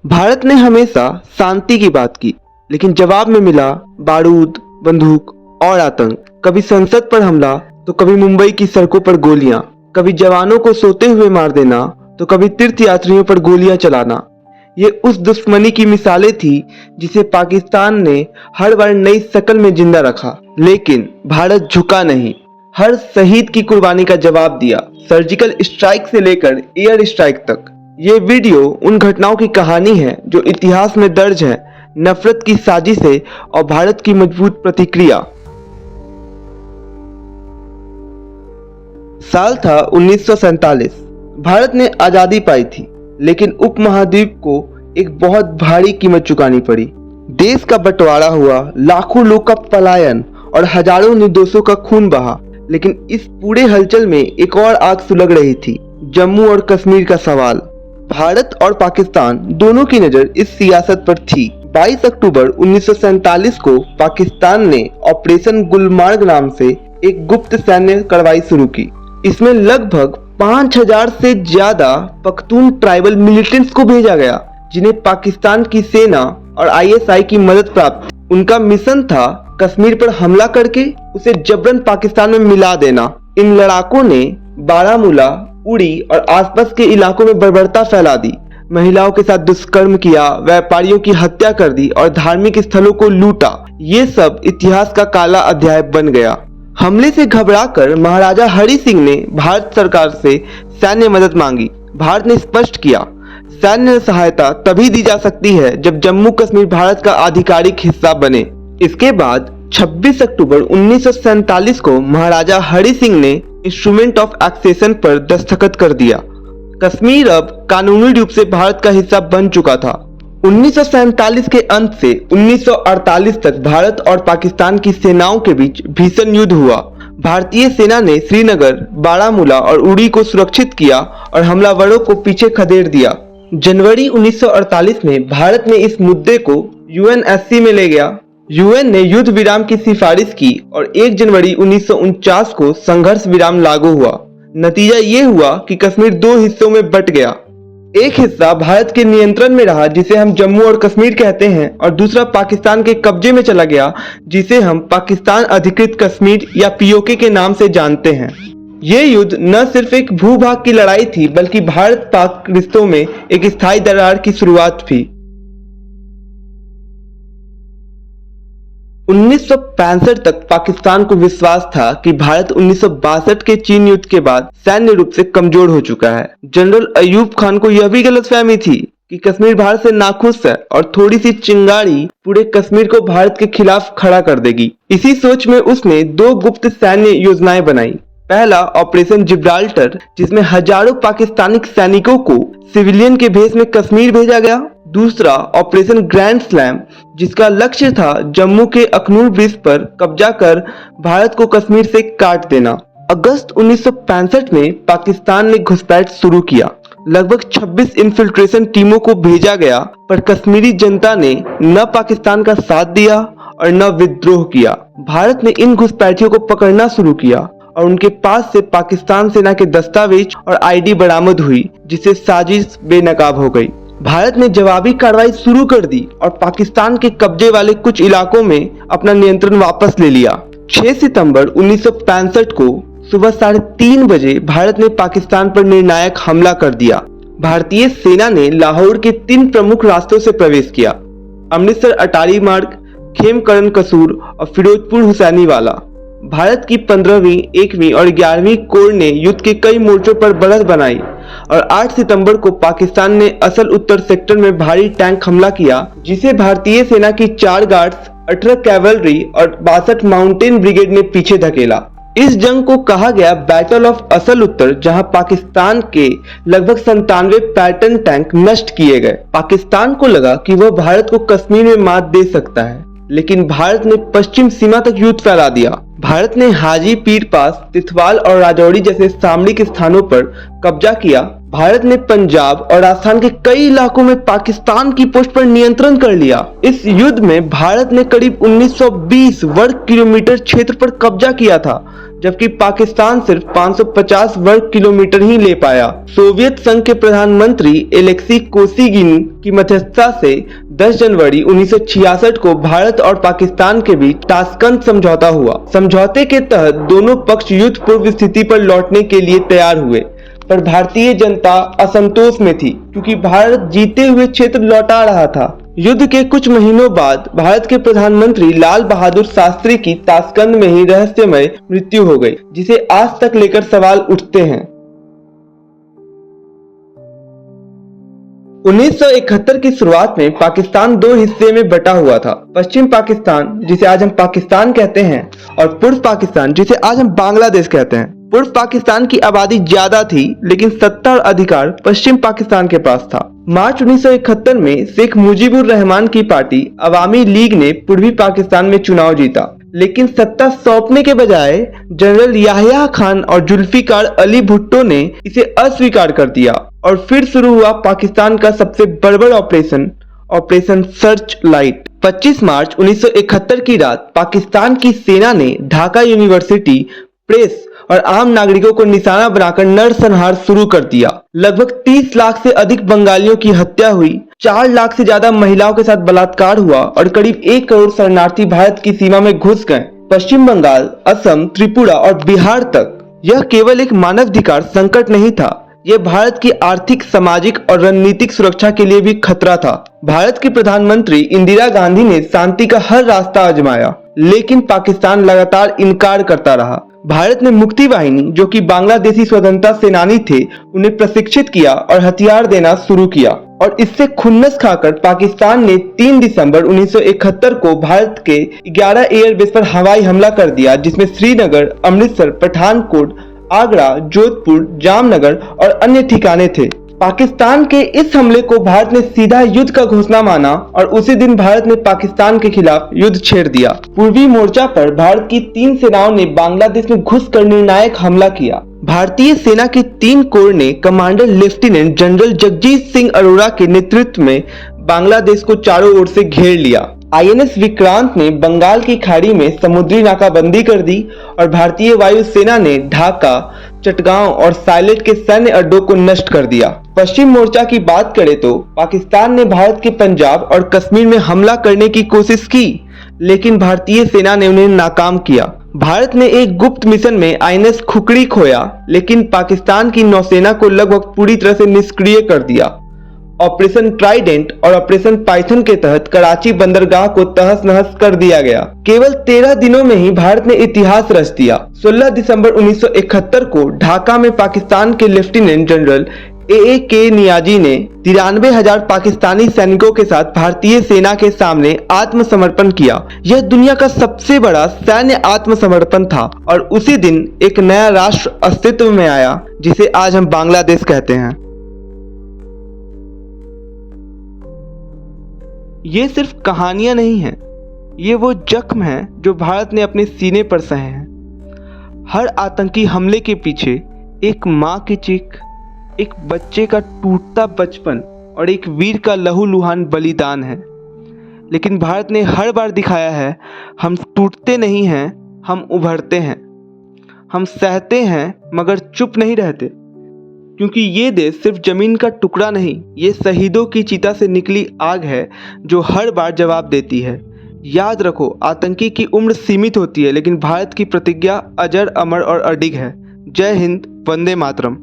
भारत ने हमेशा शांति की बात की, लेकिन जवाब में मिला बारूद, बंदूक और आतंक। कभी संसद पर हमला तो कभी मुंबई की सड़कों पर गोलियां, कभी जवानों को सोते हुए मार देना तो कभी तीर्थयात्रियों पर गोलियां चलाना। ये उस दुश्मनी की मिसालें थी जिसे पाकिस्तान ने हर बार नई शक्ल में जिंदा रखा, लेकिन भारत झुका नहीं। हर शहीद की कुर्बानी का जवाब दिया, सर्जिकल स्ट्राइक से लेकर एयर स्ट्राइक तक। ये वीडियो उन घटनाओं की कहानी है जो इतिहास में दर्ज है, नफरत की साजिशें और भारत की मजबूत प्रतिक्रिया। साल था 1947। भारत ने आजादी पाई थी, लेकिन उपमहाद्वीप को एक बहुत भारी कीमत चुकानी पड़ी। देश का बंटवारा हुआ, लाखों लोग का पलायन और हजारों निर्दोषों का खून बहा। लेकिन इस पूरे हलचल में एक और आग सुलग रही थी, जम्मू और कश्मीर का सवाल। भारत और पाकिस्तान दोनों की नजर इस सियासत पर थी। 22 अक्टूबर 1947 को पाकिस्तान ने ऑपरेशन गुलमार्ग नाम से एक गुप्त सैन्य कार्रवाई शुरू की। इसमें लगभग 5000 से ज्यादा पख्तून ट्राइबल मिलिटेंट्स को भेजा गया, जिन्हें पाकिस्तान की सेना और ISI की मदद प्राप्त थी। उनका मिशन था कश्मीर पर हमला करके उसे जबरन पाकिस्तान में मिला देना। इन लड़ाकों ने बारामूला, उड़ी और आसपास के इलाकों में बर्बरता फैला दी, महिलाओं के साथ दुष्कर्म किया, व्यापारियों की हत्या कर दी और धार्मिक स्थलों को लूटा। ये सब इतिहास का काला अध्याय बन गया। हमले से घबराकर महाराजा हरि सिंह ने भारत सरकार से सैन्य मदद मांगी। भारत ने स्पष्ट किया, सैन्य सहायता तभी दी जा सकती है जब जम्मू कश्मीर भारत का आधिकारिक हिस्सा बने। इसके बाद 26 अक्टूबर 1947 को महाराजा हरि सिंह ने इंस्ट्रूमेंट ऑफ एक्सेशन पर दस्तखत कर दिया। कश्मीर अब कानूनी रूप से भारत का हिस्सा बन चुका था। 1947 के अंत से 1948 तक भारत और पाकिस्तान की सेनाओं के बीच भीषण युद्ध हुआ। भारतीय सेना ने श्रीनगर, बारामूला और उड़ी को सुरक्षित किया और हमलावरों को पीछे खदेड़ दिया। जनवरी 1948 में भारत ने इस मुद्दे को UNSC में ले गया। UN ने युद्ध विराम की सिफारिश की और 1 जनवरी 1949 को संघर्ष विराम लागू हुआ। नतीजा ये हुआ कि कश्मीर 2 हिस्सों में बट गया। एक हिस्सा भारत के नियंत्रण में रहा, जिसे हम जम्मू और कश्मीर कहते हैं, और दूसरा पाकिस्तान के कब्जे में चला गया, जिसे हम पाकिस्तान अधिकृत कश्मीर या POK के नाम से जानते हैं। ये युद्ध न सिर्फ एक भूभाग की लड़ाई थी, बल्कि भारत पाक रिश्तों में एक स्थायी दरार की शुरुआत थी। 1965 तक पाकिस्तान को विश्वास था कि भारत 1962 के चीन युद्ध के बाद सैन्य रूप से कमजोर हो चुका है। जनरल अयूब खान को यह भी गलतफहमी थी कि कश्मीर भारत से नाखुश है और थोड़ी सी चिंगारी पूरे कश्मीर को भारत के खिलाफ खड़ा कर देगी। इसी सोच में उसने 2 गुप्त सैन्य योजनाएं बनाई। पहला ऑपरेशन जिब्राल्टर, जिसमें हजारों पाकिस्तानी सैनिकों को सिविलियन के भेष में कश्मीर भेजा गया। दूसरा ऑपरेशन ग्रैंड स्लैम, जिसका लक्ष्य था जम्मू के अखनूर ब्रिज पर कब्जा कर भारत को कश्मीर से काट देना। अगस्त 1965 में पाकिस्तान ने घुसपैठ शुरू किया। लगभग 26 इन्फिल्ट्रेशन टीमों को भेजा गया, पर कश्मीरी जनता ने न पाकिस्तान का साथ दिया और न विद्रोह किया। भारत ने इन घुसपैठियों को पकड़ना शुरू किया और उनके पास से पाकिस्तान सेना के दस्तावेज और ID बरामद हुई, जिससे साजिश बेनकाब हो गई। भारत ने जवाबी कार्रवाई शुरू कर दी और पाकिस्तान के कब्जे वाले कुछ इलाकों में अपना नियंत्रण वापस ले लिया। 6 सितंबर 1965 को सुबह 3:30 बजे भारत ने पाकिस्तान पर निर्णायक हमला कर दिया। भारतीय सेना ने लाहौर के 3 प्रमुख रास्तों से प्रवेश किया, अमृतसर अटारी मार्ग, खेमकरन कसूर और फिरोजपुर हुसैनीवाला। भारत की 15वीं, 1वीं और 11वीं कोर ने युद्ध के कई मोर्चों पर बढ़त बनाई और 8 सितंबर को पाकिस्तान ने असल उत्तर सेक्टर में भारी टैंक हमला किया, जिसे भारतीय सेना की 4 गार्ड्स, 18 कैवलरी और 62 माउंटेन ब्रिगेड ने पीछे धकेला। इस जंग को कहा गया बैटल ऑफ असल उत्तर, जहां पाकिस्तान के लगभग 97 पैटर्न टैंक नष्ट किए गए। पाकिस्तान को लगा कि वह भारत को कश्मीर में मात दे सकता है, लेकिन भारत ने पश्चिम सीमा तक युद्ध फैला दिया। भारत ने हाजी पीर पास, तिथवाल और राजौरी जैसे सामरिक स्थानों पर कब्जा किया। भारत ने पंजाब और राजस्थान के कई इलाकों में पाकिस्तान की पोस्ट पर नियंत्रण कर लिया। इस युद्ध में भारत ने करीब 1920 वर्ग किलोमीटर क्षेत्र पर कब्जा किया था, जबकि पाकिस्तान सिर्फ 550 वर्ग किलोमीटर ही ले पाया। सोवियत संघ के प्रधानमंत्री एलेक्सी कोसिगिन की मध्यस्थता से 10 जनवरी 1966 को भारत और पाकिस्तान के बीच ताशकंद समझौता हुआ। समझौते के तहत दोनों पक्ष युद्ध पूर्व स्थिति पर लौटने के लिए तैयार हुए, पर भारतीय जनता असंतोष में थी क्योंकि भारत जीते हुए क्षेत्र लौटा रहा था। युद्ध के कुछ महीनों बाद भारत के प्रधानमंत्री लाल बहादुर शास्त्री की ताशकंद में ही रहस्यमय मृत्यु हो गई, जिसे आज तक लेकर सवाल उठते हैं। 1971 की शुरुआत में पाकिस्तान दो हिस्से में बटा हुआ था। पश्चिम पाकिस्तान, जिसे आज हम पाकिस्तान कहते हैं, और पूर्व पाकिस्तान, जिसे आज हम बांग्लादेश कहते हैं। पूर्व पाकिस्तान की आबादी ज्यादा थी, लेकिन सत्ता और अधिकार पश्चिम पाकिस्तान के पास था। मार्च 1971 में शेख मुजीबुर रहमान की पार्टी अवामी लीग ने पूर्वी पाकिस्तान में चुनाव जीता, लेकिन सत्ता सौंपने के बजाय जनरल याहिया खान और जुल्फिकार अली भुट्टो ने इसे अस्वीकार कर दिया और फिर शुरू हुआ पाकिस्तान का सबसे बर्बर ऑपरेशन सर्च लाइट। 25 मार्च 1971 की रात पाकिस्तान की सेना ने ढाका यूनिवर्सिटी, प्रेस और आम नागरिकों को निशाना बनाकर नरसंहार शुरू कर दिया। लगभग 30 लाख से अधिक बंगालियों की हत्या हुई, 4 लाख से ज्यादा महिलाओं के साथ बलात्कार हुआ और करीब 1 करोड़ शरणार्थी भारत की सीमा में घुस गए। पश्चिम बंगाल, असम, त्रिपुरा और बिहार तक। यह केवल एक मानवाधिकार संकट नहीं था, यह भारत की आर्थिक, सामाजिक और रणनीतिक सुरक्षा के लिए भी खतरा था। भारत की प्रधानमंत्री इंदिरा गांधी ने शांति का हर रास्ता आजमाया, लेकिन पाकिस्तान लगातार इनकार करता रहा। भारत ने मुक्ति वाहिनी, जो कि बांग्लादेशी स्वतंत्रता सेनानी थे, उन्हें प्रशिक्षित किया और हथियार देना शुरू किया, और इससे खुन्नस खाकर पाकिस्तान ने 3 दिसंबर 1971 को भारत के 11 एयरबेस पर हवाई हमला कर दिया, जिसमें श्रीनगर, अमृतसर, पठानकोट, आगरा, जोधपुर, जामनगर और अन्य ठिकाने थे। पाकिस्तान के इस हमले को भारत ने सीधा युद्ध का घोषणा माना और उसी दिन भारत ने पाकिस्तान के खिलाफ युद्ध छेड़ दिया। पूर्वी मोर्चा पर भारत की 3 सेनाओं ने बांग्लादेश में घुसकर निर्णायक हमला किया। भारतीय सेना की 3 कोर ने commander lieutenant general Jagjit Singh Arora के नेतृत्व में बांग्लादेश को चारों ओर से घेर लिया। आईएनएस विक्रांत ने बंगाल की खाड़ी में समुद्री नाकाबंदी कर दी और भारतीय वायुसेना ने ढाका, चटगांव और सायलेट के सैन्य अड्डों को नष्ट कर दिया। पश्चिम मोर्चा की बात करें तो पाकिस्तान ने भारत के पंजाब और कश्मीर में हमला करने की कोशिश की, लेकिन भारतीय सेना ने उन्हें नाकाम किया। भारत ने एक गुप्त मिशन में आईएनएस खुकड़ी खोया, लेकिन पाकिस्तान की नौसेना को लगभग पूरी तरह से निष्क्रिय कर दिया। ऑपरेशन ट्राइडेंट और ऑपरेशन पाइथन के तहत कराची बंदरगाह को तहस नहस कर दिया गया। केवल 13 दिनों में ही भारत ने इतिहास रच दिया। 16 दिसंबर 1971 को ढाका में पाकिस्तान के लेफ्टिनेंट जनरल ए.के. नियाजी ने 93,000 पाकिस्तानी सैनिकों के साथ भारतीय सेना के सामने आत्मसमर्पण किया। यह दुनिया का सबसे बड़ा सैन्य आत्मसमर्पण था और उसी दिन एक नया राष्ट्र अस्तित्व में आया, जिसे आज हम बांग्लादेश कहते हैं। ये सिर्फ कहानियां नहीं हैं, ये वो जख्म हैं जो भारत ने अपने सीने पर सहे हैं। हर आतंकी हमले के पीछे एक माँ की चीख, एक बच्चे का टूटता बचपन और एक वीर का लहूलुहान बलिदान है। लेकिन भारत ने हर बार दिखाया है, हम टूटते नहीं हैं, हम उभरते हैं। हम सहते हैं मगर चुप नहीं रहते, क्योंकि ये देश सिर्फ जमीन का टुकड़ा नहीं, ये शहीदों की चिता से निकली आग है जो हर बार जवाब देती है। याद रखो, आतंकी की उम्र सीमित होती है, लेकिन भारत की प्रतिज्ञा अजर, अमर और अडिग है। जय हिंद, वंदे मातरम।